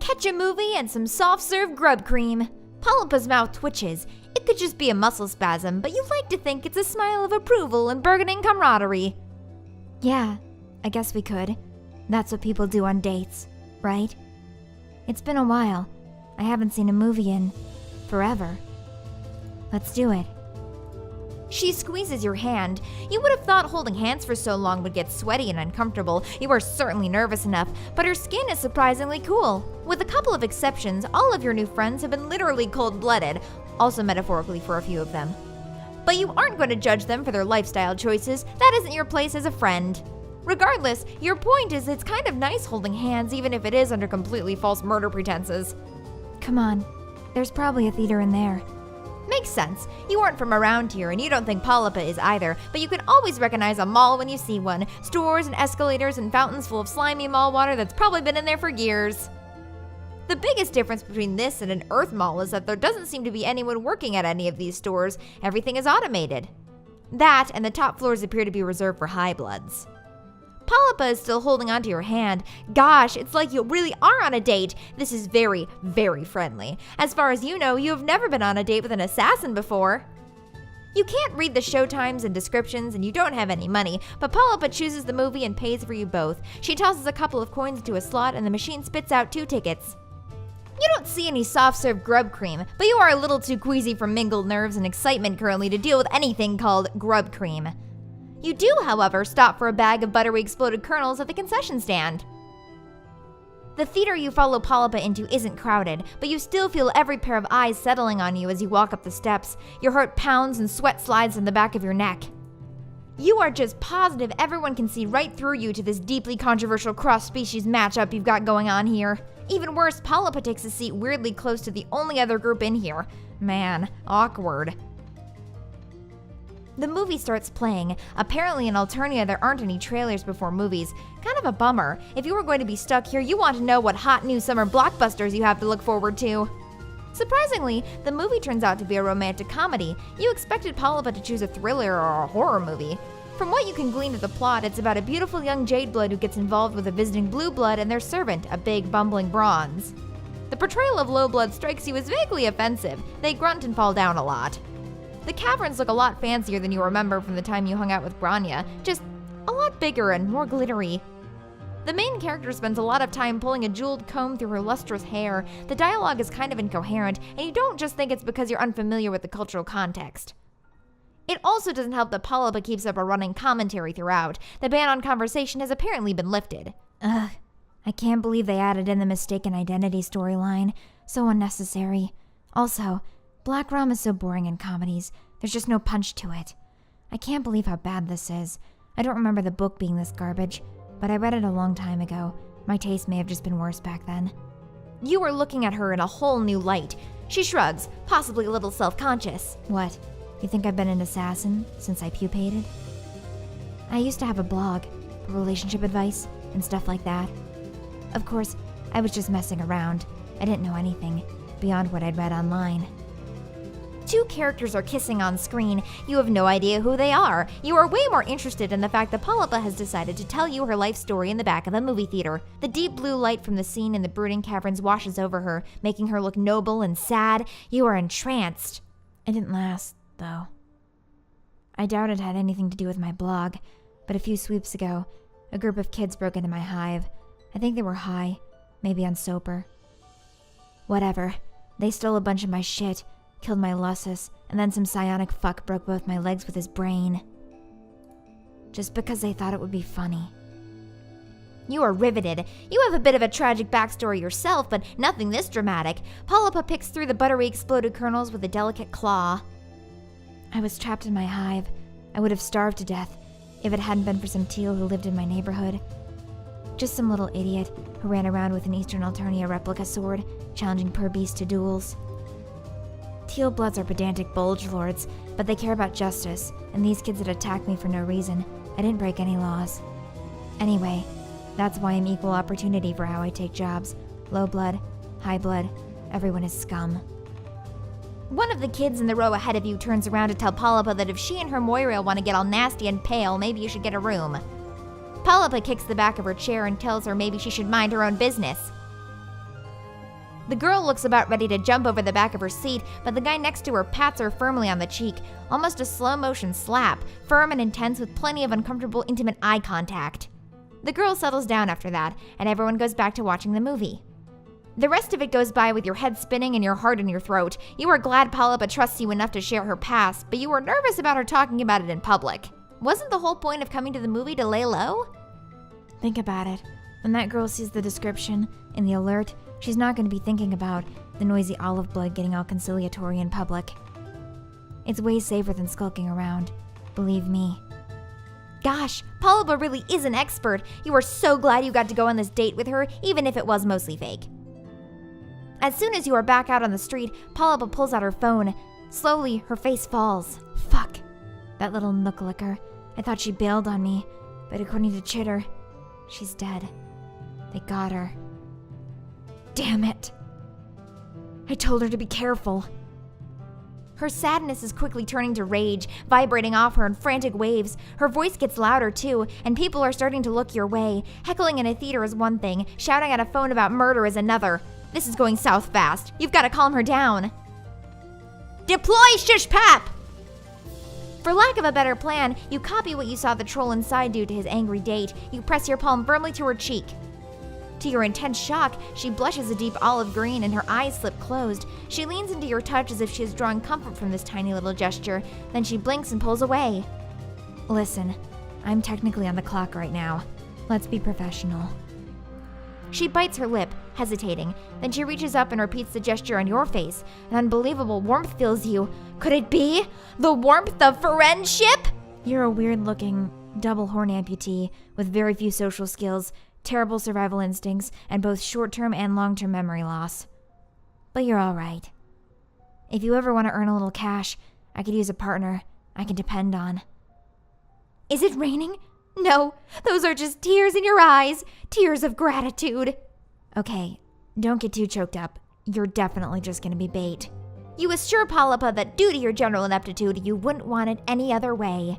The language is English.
Catch a movie and some soft-serve grub cream. Polypa's mouth twitches. It could just be a muscle spasm, but you like to think it's a smile of approval and bargaining camaraderie. Yeah, I guess we could. That's what people do on dates, right? It's been a while. I haven't seen a movie in forever. Let's do it. She squeezes your hand. You would have thought holding hands for so long would get sweaty and uncomfortable. You are certainly nervous enough, but her skin is surprisingly cool. With a couple of exceptions, all of your new friends have been literally cold-blooded, also metaphorically for a few of them. But you aren't going to judge them for their lifestyle choices. That isn't your place as a friend. Regardless, your point is it's kind of nice holding hands even if it is under completely false murder pretenses. Come on, there's probably a theater in there. Makes sense. You aren't from around here and you don't think Polypa is either, but you can always recognize a mall when you see one. Stores and escalators and fountains full of slimy mall water that's probably been in there for years. The biggest difference between this and an Earth mall is that there doesn't seem to be anyone working at any of these stores. Everything is automated. That and the top floors appear to be reserved for high bloods. Polypa is still holding onto your hand. Gosh, it's like you really are on a date. This is very, very friendly. As far as you know, you have never been on a date with an assassin before. You can't read the showtimes and descriptions and you don't have any money, but Polypa chooses the movie and pays for you both. She tosses a couple of coins into a slot and the machine spits out 2 tickets. You don't see any soft-serve grub cream, but you are a little too queasy from mingled nerves and excitement currently to deal with anything called grub cream. You do, however, stop for a bag of buttery exploded kernels at the concession stand. The theater you follow Polypa into isn't crowded, but you still feel every pair of eyes settling on you as you walk up the steps. Your heart pounds and sweat slides in the back of your neck. You are just positive everyone can see right through you to this deeply controversial cross-species matchup you've got going on here. Even worse, Polypa takes a seat weirdly close to the only other group in here. Man, awkward. The movie starts playing. Apparently in Alternia there aren't any trailers before movies. Kind of a bummer. If you were going to be stuck here, you want to know what hot new summer blockbusters you have to look forward to. Surprisingly, the movie turns out to be a romantic comedy. You expected Polypa to choose a thriller or a horror movie. From what you can glean of the plot, it's about a beautiful young jade blood who gets involved with a visiting blue blood and their servant, a big bumbling bronze. The portrayal of low blood strikes you as vaguely offensive. They grunt and fall down a lot. The caverns look a lot fancier than you remember from the time you hung out with Grania, just a lot bigger and more glittery. The main character spends a lot of time pulling a jeweled comb through her lustrous hair. The dialogue is kind of incoherent, and you don't just think it's because you're unfamiliar with the cultural context. It also doesn't help that Polypa keeps up a running commentary throughout. The ban on conversation has apparently been lifted. Ugh, I can't believe they added in the mistaken identity storyline. So unnecessary. Also, Black rom is so boring in comedies. There's just no punch to it. I can't believe how bad this is. I don't remember the book being this garbage, but I read it a long time ago. My taste may have just been worse back then. You are looking at her in a whole new light. She shrugs, possibly a little self-conscious. What? You think I've been an assassin since I pupated? I used to have a blog for relationship advice and stuff like that. Of course, I was just messing around. I didn't know anything beyond what I'd read online. 2 characters are kissing on screen. You have no idea who they are. You are way more interested in the fact that Polypa has decided to tell you her life story in the back of a movie theater. The deep blue light from the scene in the brooding caverns washes over her, making her look noble and sad. You are entranced. It didn't last, though. I doubt it had anything to do with my blog, but a few sweeps ago, a group of kids broke into my hive. I think they were high, maybe on soper. Whatever. They stole a bunch of my shit, killed my lussus, and then some psionic fuck broke both my legs with his brain. Just because they thought it would be funny. You are riveted. You have a bit of a tragic backstory yourself, but nothing this dramatic. Polypa picks through the buttery exploded kernels with a delicate claw. I was trapped in my hive. I would have starved to death if it hadn't been for some teal who lived in my neighborhood. Just some little idiot who ran around with an Eastern Alternia replica sword, challenging per beast to duels. Teal bloods are pedantic bulge lords, but they care about justice, and these kids had attacked me for no reason. I didn't break any laws. Anyway, that's why I'm equal opportunity for how I take jobs. Low blood, high blood, everyone is scum. One of the kids in the row ahead of you turns around to tell Polypa that if she and her Moira want to get all nasty and pale, maybe you should get a room. Polypa kicks the back of her chair and tells her maybe she should mind her own business. The girl looks about ready to jump over the back of her seat, but the guy next to her pats her firmly on the cheek, almost a slow-motion slap, firm and intense with plenty of uncomfortable, intimate eye contact. The girl settles down after that, and everyone goes back to watching the movie. The rest of it goes by with your head spinning and your heart in your throat. You are glad Polypa trusts you enough to share her past, but you were nervous about her talking about it in public. Wasn't the whole point of coming to the movie to lay low? Think about it. When that girl sees the description in the alert, she's not going to be thinking about the noisy olive blood getting all conciliatory in public. It's way safer than skulking around. Believe me. Gosh, Polypa really is an expert. You are so glad you got to go on this date with her, even if it was mostly fake. As soon as you are back out on the street, Polypa pulls out her phone. Slowly, her face falls. Fuck. That little nook-licker. I thought she bailed on me, but according to Chitter, she's dead. They got her. Damn it. I told her to be careful. Her sadness is quickly turning to rage, vibrating off her in frantic waves. Her voice gets louder too, and people are starting to look your way. Heckling in a theater is one thing, shouting at a phone about murder is another. This is going south fast. You've got to calm her down. Deploy shish pap! For lack of a better plan, you copy what you saw the troll inside do to his angry date. You press your palm firmly to her cheek. To your intense shock, she blushes a deep olive green and her eyes slip closed. She leans into your touch as if she is drawing comfort from this tiny little gesture. Then she blinks and pulls away. Listen, I'm technically on the clock right now. Let's be professional. She bites her lip, hesitating. Then she reaches up and repeats the gesture on your face. An unbelievable warmth fills you. Could it be? The warmth of friendship? You're a weird-looking, double horn amputee with very few social skills, terrible survival instincts, and both short-term and long-term memory loss. But you're all right. If you ever want to earn a little cash, I could use a partner I can depend on. Is it raining? No, those are just tears in your eyes. Tears of gratitude. Okay, don't get too choked up. You're definitely just gonna be bait. You assure Polypa that due to your general ineptitude, you wouldn't want it any other way.